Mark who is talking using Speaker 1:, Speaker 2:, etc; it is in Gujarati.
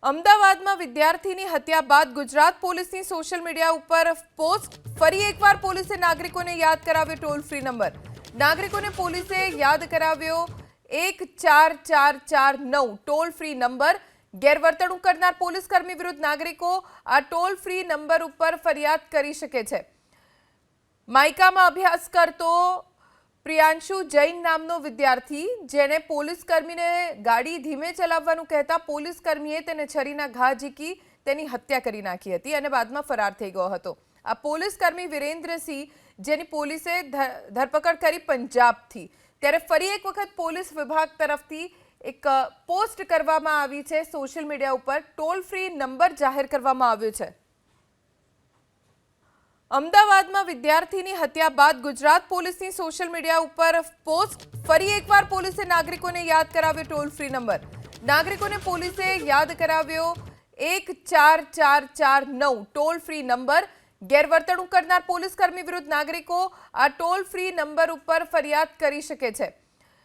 Speaker 1: અમદાવાદમાં વિદ્યાર્થીની હત્યા બાદ ગુજરાત પોલીસની સોશિયલ મીડિયા ઉપર પોસ્ટ ફરી એકવાર પોલીસે નાગરિકોને યાદ કરાવ્યો ટોલ ફ્રી નંબર નાગરિકોને પોલીસે યાદ કરાવ્યો 14449 ટોલ ફ્રી નંબર ગેરવર્તણૂક કરનાર પોલીસ કર્મી વિરુદ્ધ નાગરિકો આ ટોલ ફ્રી નંબર ઉપર ફરિયાદ કરી શકે છે। માઇકામાં અભ્યાસ કરતો પ્રિયાંશુ જૈન નામનો વિદ્યાર્થી જેણે પોલીસ કર્મીને ગાડી ધીમે ચલાવવાનું કહેતા પોલીસ કર્મીએ તેને છરીના ઘા ઝીકી તેની હત્યા કરી નાખી હતી અને બાદમાં ફરાર થઈ ગયો હતો। આ પોલીસ કર્મી વિરેન્દ્રસિંહ જેની પોલીસે ધરપકડ કરી પંજાબથી, ત્યારે ફરી એક વખત પોલીસ વિભાગ તરફથી એક પોસ્ટ કરવામાં આવી છે। સોશિયલ મીડિયા ઉપર ટોલ ફ્રી નંબર જાહેર કરવામાં આવ્યો છે। અમદાવાદમાં વિદ્યાર્થીની હત્યા બાદ ગુજરાત પોલીસની સોશિયલ મીડિયા ઉપર પોસ્ટ ફરી એકવાર પોલીસે નાગરિકોને યાદ કરાવ્યો ટોલ ફ્રી નંબર નાગરિકોને પોલીસે યાદ કરાવ્યો 14449 ટોલ ફ્રી નંબર ગેરવર્તણૂક કરનાર પોલીસ કર્મી વિરુદ્ધ નાગરિકો આ ટોલ ફ્રી નંબર ઉપર ફરિયાદ કરી શકે છે।